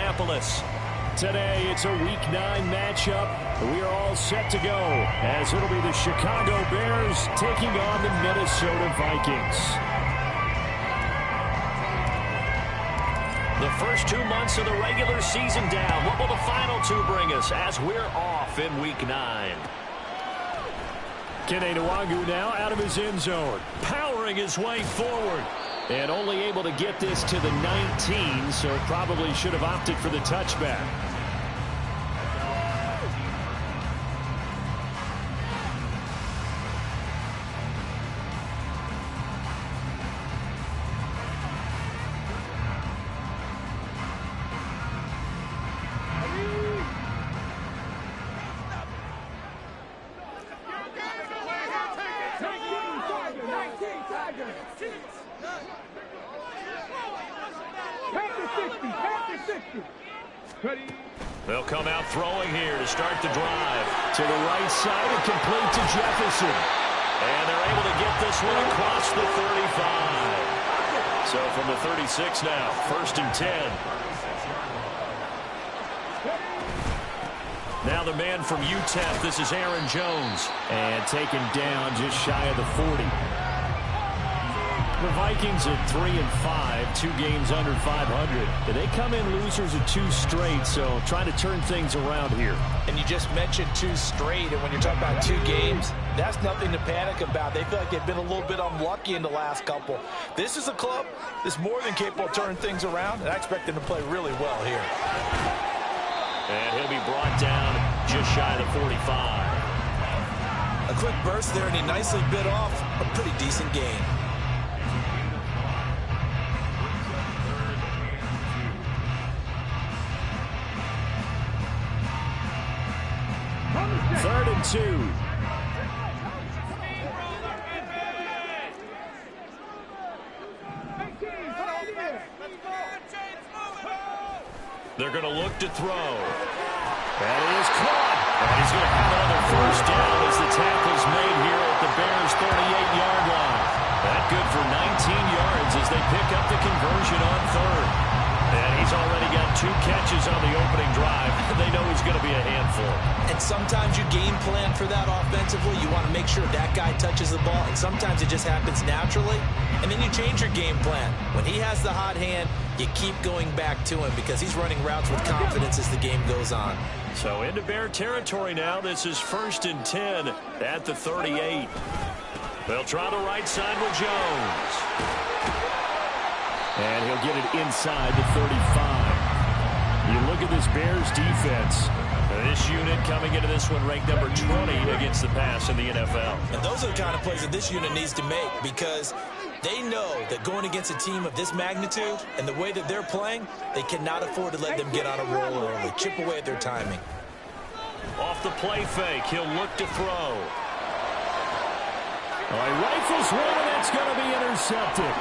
Indianapolis. Today, it's a Week 9 matchup. We are all set to go as it'll be the Chicago Bears taking on the Minnesota Vikings. The first 2 months of the regular season down. What will the final 2 bring us as we're off in Week 9? Kene Nwangwu now out of his end zone, powering his way forward. And only able to get this to the 19, so probably should have opted for the touchback. They'll come out throwing here to start the drive. To the right side and complete to Jefferson. And they're able to get this one across the 35. So from the 36 now, 1st and 10. Now the man from UTEP, this is Aaron Jones. And taken down just shy of the 40. The Vikings at 3-5, 2 games under 500. They come in losers of 2 straight, so trying to turn things around here. And you just mentioned 2 straight, and when you're talking about 2 games, that's nothing to panic about. They feel like they've been a little bit unlucky in the last couple. This is a club that's more than capable of turning things around, and I expect them to play really well here. And he'll be brought down just shy of the 45. A quick burst there, and he nicely bit off a pretty decent gain. Third and 2. They're going to look to throw. And it is caught. And he's going to have another first down as the tackle's made here at the Bears' 38-yard line. That good for 19 yards as they pick up the conversion on 3rd. And he's already got 2 catches on the opening drive. They know he's going to be a handful. And sometimes you game plan for that offensively. You want to make sure that guy touches the ball. And sometimes it just happens naturally. And then you change your game plan. When he has the hot hand, you keep going back to him because he's running routes with confidence as the game goes on. So into Bear territory now. This is 1st and 10 at the 38. They'll try the right side with Jones. And he'll get it inside the 35. You look at this Bears defense. This unit coming into this one ranked number 20 against the pass in the NFL. And those are the kind of plays that this unit needs to make because they know that going against a team of this magnitude and the way that they're playing, they cannot afford to let them get on a roll early. Chip away at their timing. Off the play fake, he'll look to throw. All right, rifles one, and that's going to be intercepted.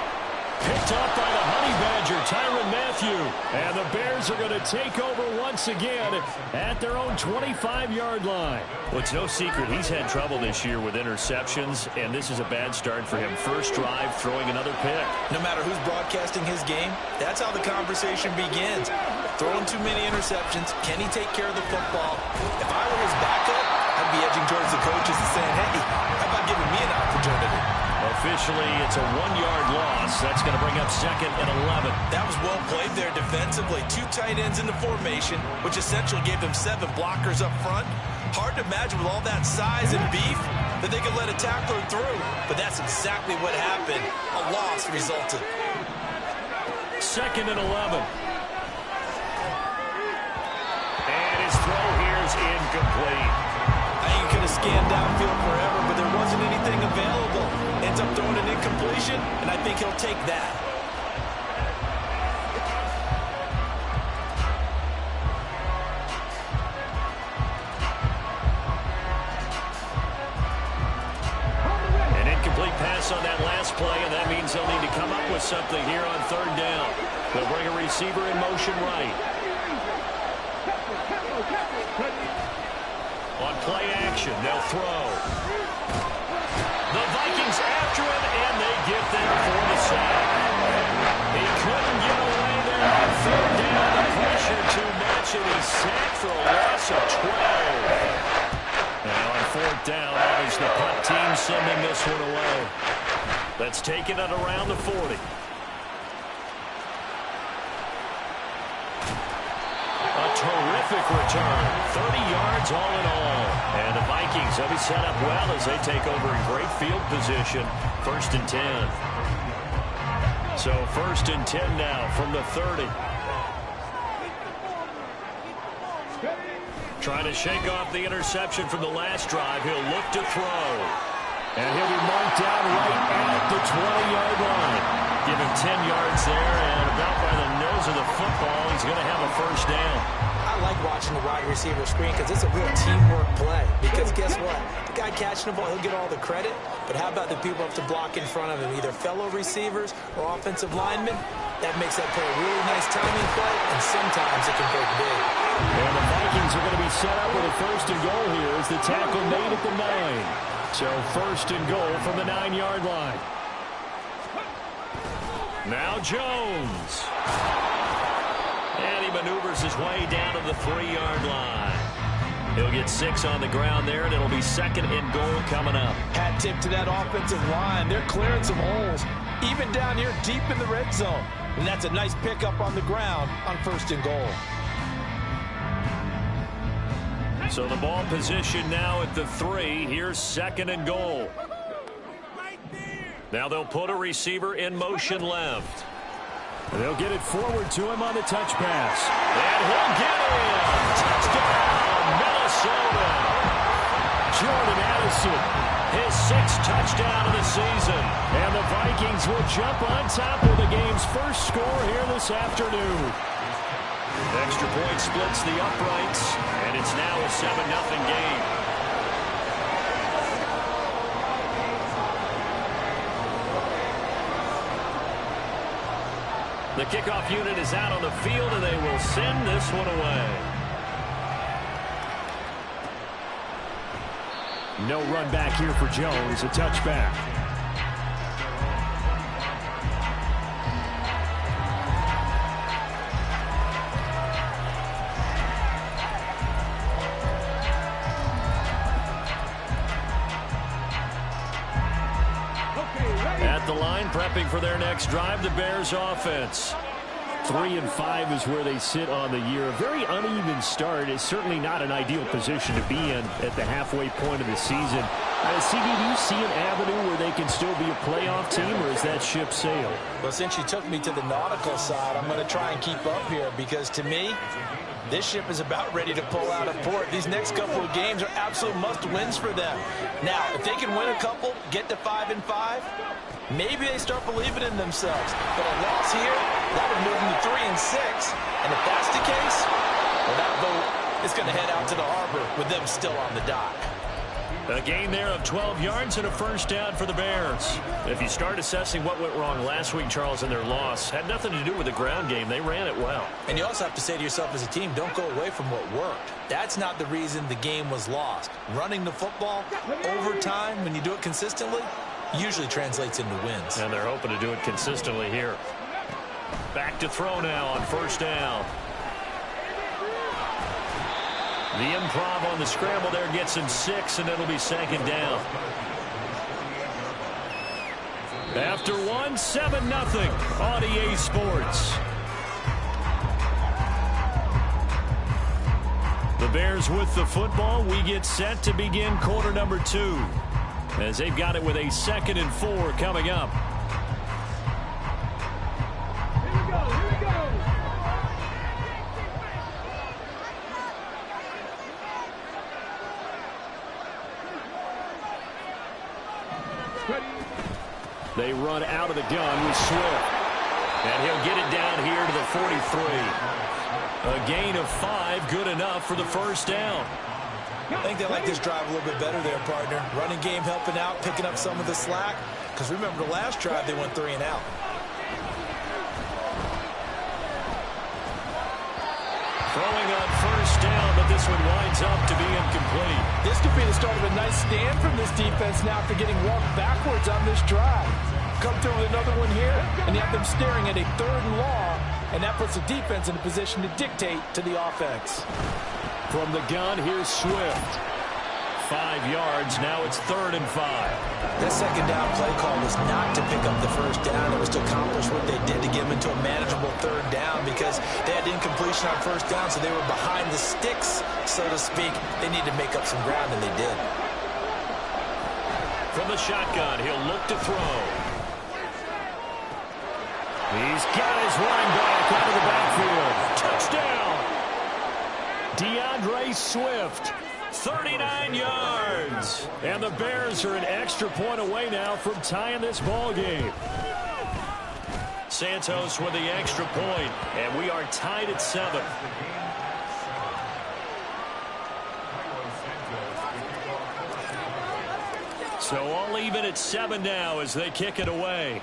Picked up by the Honey Badger, Tyrann Mathieu. And the Bears are going to take over once again at their own 25-yard line. Well, it's no secret he's had trouble this year with interceptions, and this is a bad start for him. First drive, throwing another pick. No matter who's broadcasting his game, that's how the conversation begins. Throwing too many interceptions. Can he take care of the football? If I were his backup, I'd be edging towards the coaches and saying, hey, how about giving me an opportunity? Officially, it's a 1-yard loss. That's going to bring up 2nd and 11. That was well played there defensively. 2 tight ends in the formation, which essentially gave them 7 blockers up front. Hard to imagine with all that size and beef that they could let a tackler through. But that's exactly what happened. A loss resulted. 2nd and 11. And his throw here is incomplete. I think he could have scanned downfield forever, but there wasn't anything available. Ends up throwing an incompletion, and I think he'll take that. An incomplete pass on that last play, and that means they'll need to come up with something here on 3rd down. They'll bring a receiver in motion right. On play action, they'll throw. The Vikings after him, and they get there for the sack. He couldn't get away there on 3rd down. The pressure too sending this one away. That's taken it around the 40. A terrific return. 30 yards all in all. And the Vikings will be set up well as they take over in great field position. 1st and 10. So 1st and 10 now from the 30. Trying to shake off the interception from the last drive. He'll look to throw. And he'll be marked down right at the 20-yard line. Give him 10 yards there, and about by the nose of the football, he's going to have a 1st down. I like watching the wide receiver screen because it's a real teamwork play. Because guess what? The guy catching the ball, he'll get all the credit. But how about the people who have to block in front of him, either fellow receivers or offensive linemen? That makes that play a really nice timing play, and sometimes it can break big. And the Vikings are going to be set up with a 1st and goal here as the tackle made at the 9. So 1st and goal from the 9-yard line. Now Jones. And he maneuvers his way down to the 3-yard line. He'll get 6 on the ground there, and it'll be 2nd and goal coming up. Hat tip to that offensive line. They're clearing some holes, even down here deep in the red zone. And that's a nice pickup on the ground on 1st and goal. So the ball position now at the 3. Here's 2nd and goal. Now they'll put a receiver in motion left. And they'll get it forward to him on the touch pass. And he'll get in. Touchdown, Minnesota. Jordan Addison, his 6th touchdown of the season. And the Vikings will jump on top of the game's first score here this afternoon. Extra point splits the uprights, and it's now a 7-0 game. The kickoff unit is out on the field, and they will send this one away. No run back here for Jones, a touchback. At the line, prepping for their next drive, the Bears offense. 3 and 5 is where they sit on the year. A very uneven start. It's certainly not an ideal position to be in at the halfway point of the season. CD, do you see an avenue where they can still be a playoff team, or is that ship sailed? Well, since you took me to the nautical side, I'm going to try and keep up here because, to me, this ship is about ready to pull out of port. These next couple of games are absolute must-wins for them. Now, if they can win a couple, get to 5 and 5, maybe they start believing in themselves. But a loss here, that would move them to 3 and 6. And if that's the case, well, that boat is going to head out to the harbor with them still on the dock. A gain there of 12 yards and a 1st down for the Bears. If you start assessing what went wrong last week, Charles, in their loss, had nothing to do with the ground game. They ran it well. And you also have to say to yourself as a team, don't go away from what worked. That's not the reason the game was lost. Running the football over time, when you do it consistently, usually translates into wins. And they're hoping to do it consistently here. Back to throw now on 1st down. The improv on the scramble there gets him 6, and it'll be 2nd down. After 1, 7-0 on EA Sports. The Bears with the football. We get set to begin quarter number 2 as they've got it with a 2nd and 4 coming up. They run out of the gun with Swift. And he'll get it down here to the 43. A gain of 5, good enough for the 1st down. I think they like this drive a little bit better there, partner. Running game helping out, picking up some of the slack. Because remember the last drive, they went 3 and out. Throwing on 1st down, but this one winds up to be incomplete. This could be the start of a nice stand from this defense now after getting walked backwards on this drive. Come through with another one here, and you have them staring at a 3rd and long, and that puts the defense in a position to dictate to the offense. From the gun, here's Swift. 5 yards. Now it's 3rd and 5. That second down play call was not to pick up the first down. It was to accomplish what they did to get them into a manageable 3rd down because they had incompletion on first down, so they were behind the sticks, so to speak. They needed to make up some ground, and they did. From the shotgun, he'll look to throw. He's got his running back out of the backfield. Touchdown! DeAndre Swift, 39 yards. And the Bears are an extra point away now from tying this ball game. Santos with the extra point, and we are tied at 7. So all even at 7 now as they kick it away.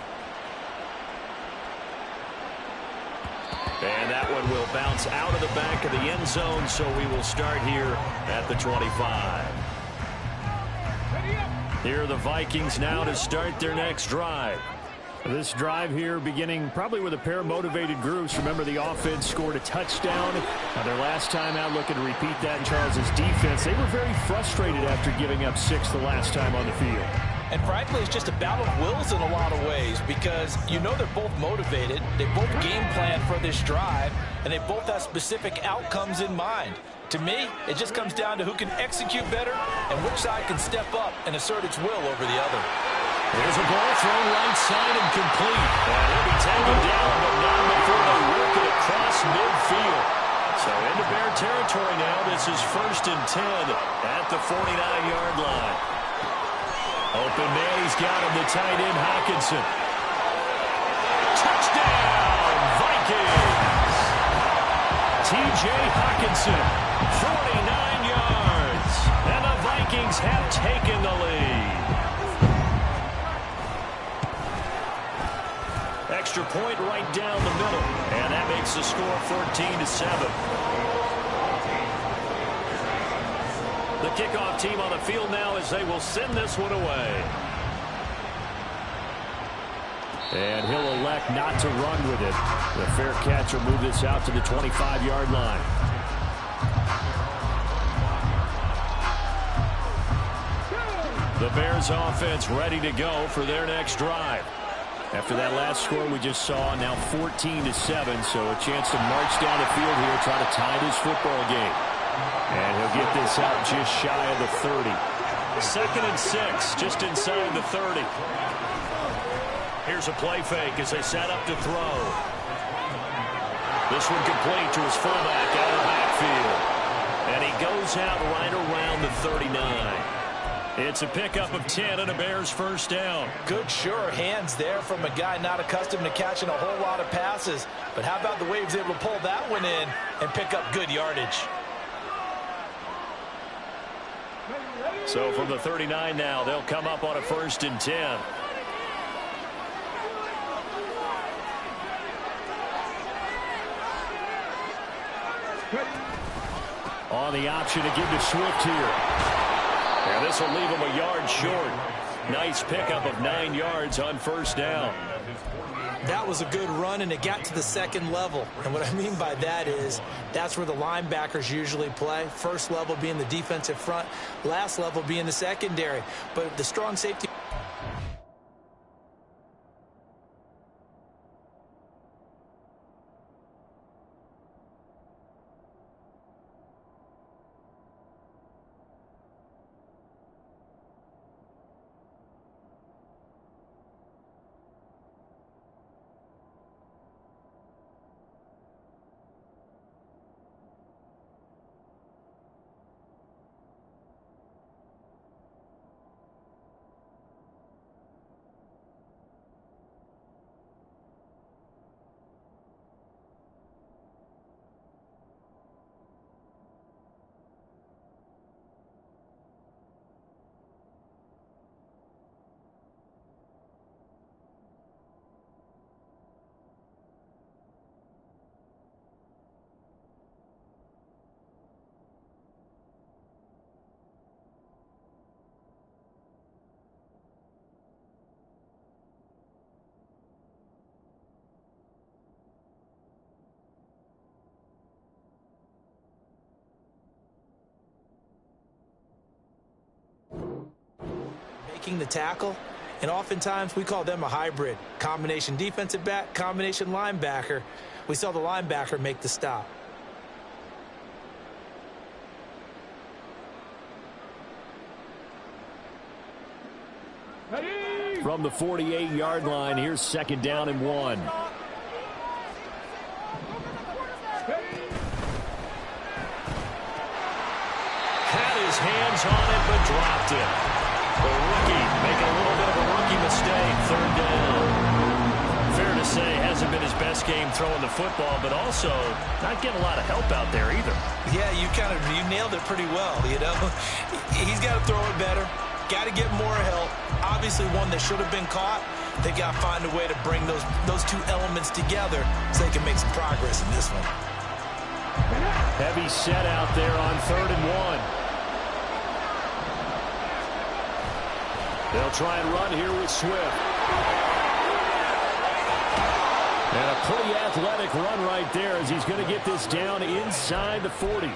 And that one will bounce out of the back of the end zone, so we will start here at the 25. Here are the Vikings now to start their next drive. This drive here beginning probably with a pair of motivated groups. Remember, the offense scored a touchdown. Now their last time out, looking to repeat that in Charles' defense. They were very frustrated after giving up 6 the last time on the field. And frankly, it's just a battle of wills in a lot of ways because you know they're both motivated. They both game plan for this drive, and they both have specific outcomes in mind. To me, it just comes down to who can execute better and which side can step up and assert its will over the other. There's a ball thrown right side and complete. And he'll be taken down, but not before they work it across midfield. So into Bear territory now. This is 1st and 10 at the 49-yard line. Open man, he's got him, the tight end, Hockenson. Touchdown, Vikings! T.J. Hockenson, 49 yards. And the Vikings have taken the lead. Extra point right down the middle. And that makes the score 14-7. The kickoff team on the field now as they will send this one away. And he'll elect not to run with it. The fair catch will move this out to the 25-yard line. The Bears offense ready to go for their next drive. After that last score we just saw, now 14-7, so a chance to march down the field here, try to tie this football game. And he'll get this out just shy of the 30. 2nd and 6, just inside the 30. Here's a play fake as they set up to throw. This one complete to his fullback out of the backfield. And he goes out right around the 39. It's a pickup of 10 and a Bears first down. Good, sure hands there from a guy not accustomed to catching a whole lot of passes. But how about the way he was able to pull that one in and pick up good yardage? So from the 39 now, they'll come up on a 1st and 10. On the option to give to Swift here. And this will leave him a yard short. Nice pickup of 9 yards on first down. That was a good run, and it got to the 2nd level. And what I mean by that is that's where the linebackers usually play. First level being the defensive front, last level being the secondary. But the strong safety breaking the tackle. And oftentimes we call them a hybrid. Combination defensive back, combination linebacker. We saw the linebacker make the stop. From the 48-yard line, here's 2nd down and 1. Had his hands on it, but dropped it. The rookie making a little bit of a rookie mistake. 3rd down. Fair to say, hasn't been his best game throwing the football, but also not getting a lot of help out there either. Yeah, you nailed it pretty well, you know. He's got to throw it better. Got to get more help. Obviously one that should have been caught. They got to find a way to bring those two elements together so they can make some progress in this one. Heavy set out there on 3rd and 1. They'll try and run here with Swift. And a pretty athletic run right there as he's going to get this down inside the 40.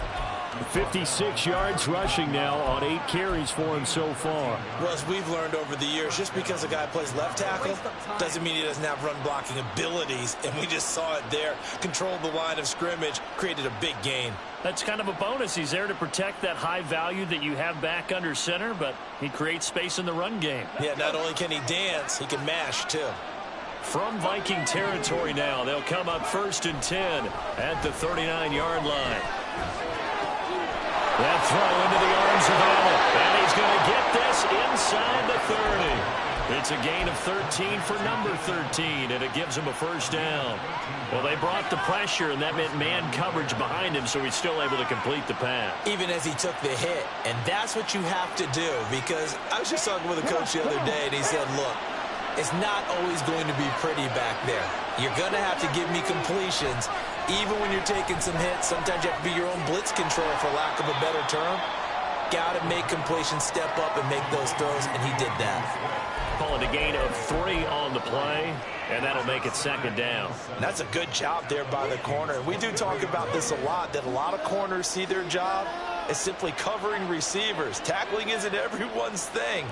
56 yards rushing now on 8 carries for him so far. Well, as we've learned over the years, just because a guy plays left tackle doesn't mean he doesn't have run blocking abilities. And we just saw it there. Controlled the line of scrimmage, created a big gain. That's kind of a bonus. He's there to protect that high value that you have back under center, but he creates space in the run game. Yeah, not only can he dance, he can mash too. From Viking territory now, they'll come up 1st and 10 at the 39-yard line. That throw into the arms of Allen. And he's going to get this inside the 30. It's a gain of 13 for number 13, and it gives him a 1st down. Well, they brought the pressure, and that meant man coverage behind him, so he's still able to complete the pass. Even as he took the hit, and that's what you have to do, because I was just talking with a coach the other day, and he said, look, it's not always going to be pretty back there. You're going to have to give me completions. Even when you're taking some hits, sometimes you have to be your own blitz control, for lack of a better term. Got to make completions, step up, and make those throws, and he did that. Calling a gain of 3 on the play, and that'll make it 2nd down. And that's a good job there by the corner. We do talk about this a lot, that a lot of corners see their job as simply covering receivers. Tackling isn't everyone's thing.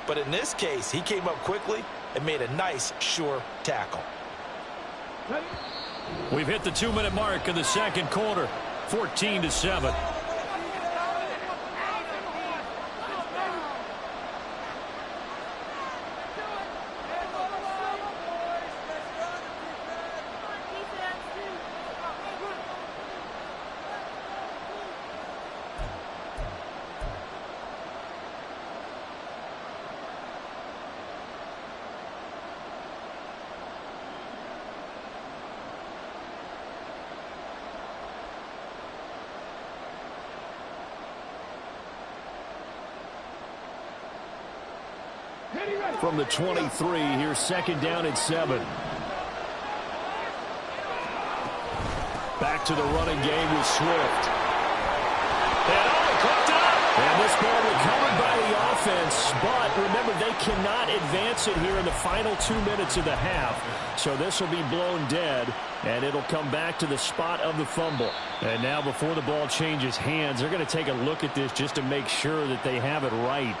But in this case, he came up quickly and made a nice, sure tackle. We've hit the 2-minute mark in the 2nd quarter, 14-7. From the 23, here's 2nd down and 7. Back to the running game with Swift. And this ball recovered by the offense, but remember, they cannot advance it here in the final 2 minutes of the half. So this will be blown dead, and it'll come back to the spot of the fumble. And now before the ball changes hands, they're going to take a look at this just to make sure that they have it right.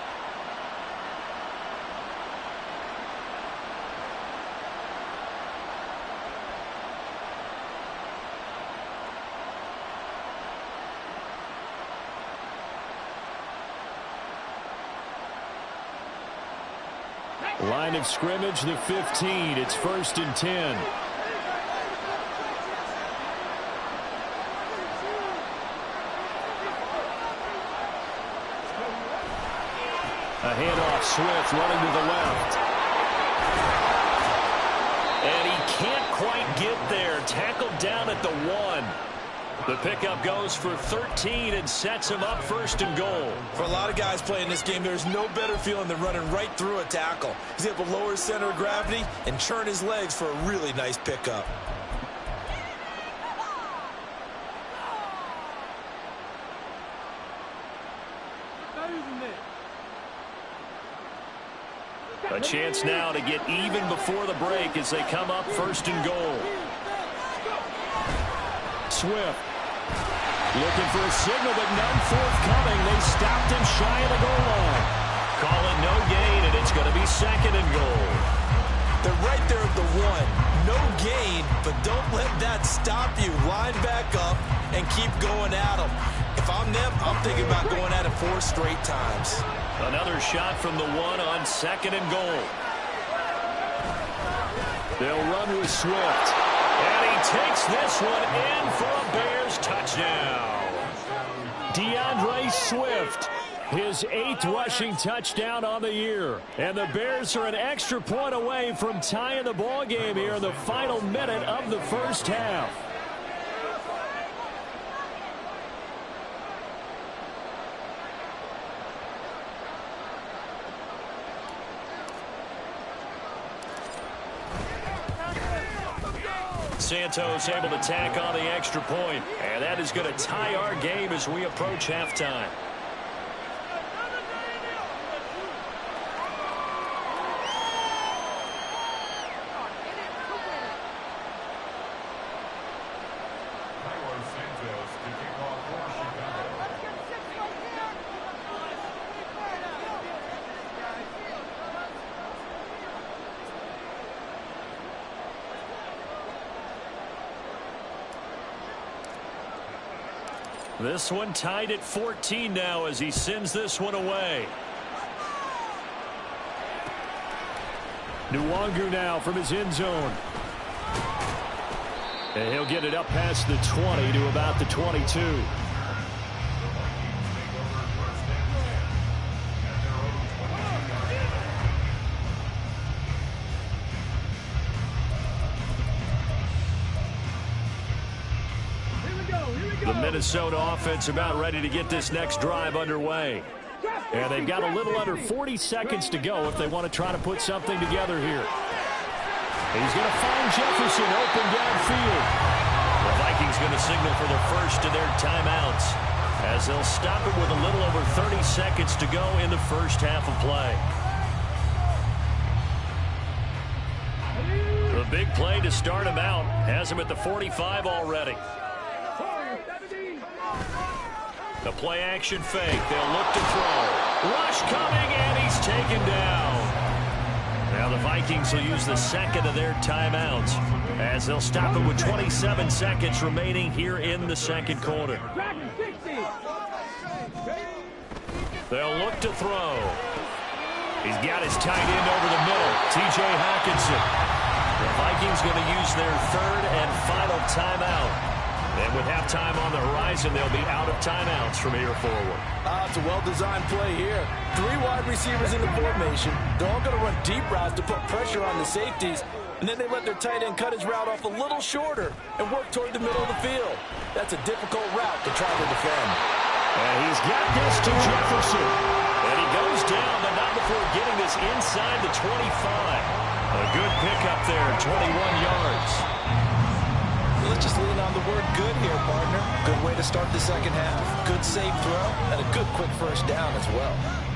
Line of scrimmage, the 15. It's 1st and 10. A handoff, Swift running to the left. And he can't quite get there. Tackled down at the 1. The pickup goes for 13 and sets him up 1st and goal. For a lot of guys playing this game, there's no better feeling than running right through a tackle. He's able to lower his center of gravity and churn his legs for a really nice pickup. A chance now to get even before the break as they come up 1st and goal. Swift looking for a signal, but none forthcoming. They stopped him shy of the goal line. call it no gain, and it's going to be 2nd and goal. They're right there at the 1. No gain, but don't let that stop you. Line back up and keep going at them. If I'm them, I'm thinking about going at it 4 straight times. Another shot from the 1 on 2nd and goal. They'll run with Swift. And he takes this one in for a Bears touchdown. DeAndre Swift, his 8th rushing touchdown on the year. And the Bears are an extra point away from tying the ball game here in the final minute of the first half. Santos able to tack on the extra point, and that is going to tie our game as we approach halftime. This one tied at 14 now as he sends this one away. Nwangu now from his end zone. And he'll get it up past the 20 to about the 22. The Minnesota offense about ready to get this next drive underway. And they've got a little under 40 seconds to go if they want to try to put something together here. He's going to find Jefferson open downfield. The Vikings going to signal for the first of their timeouts as they'll stop it with a little over 30 seconds to go in the first half of play. The big play to start him out has him at the 45 already. The play action fake. They'll look to throw. Rush coming, and he's taken down. Now the Vikings will use the second of their timeouts as they'll stop it with 27 seconds remaining here in the second quarter. They'll look to throw. He's got his tight end over the middle, T.J. Hockenson. The Vikings going to use their third and final timeout. And with halftime on the horizon, they'll be out of timeouts from here forward. It's a well-designed play here. 3 wide receivers in the formation. They're all going to run deep routes to put pressure on the safeties. And then they let their tight end cut his route off a little shorter and work toward the middle of the field. That's a difficult route to try to defend. And he's got this to Jefferson. And he goes down, but not before getting this inside the 25. A good pickup there, 21 yards. Let's just lean on the word good here, partner. Good way to start the second half. Good safe throw and a good quick first down as well.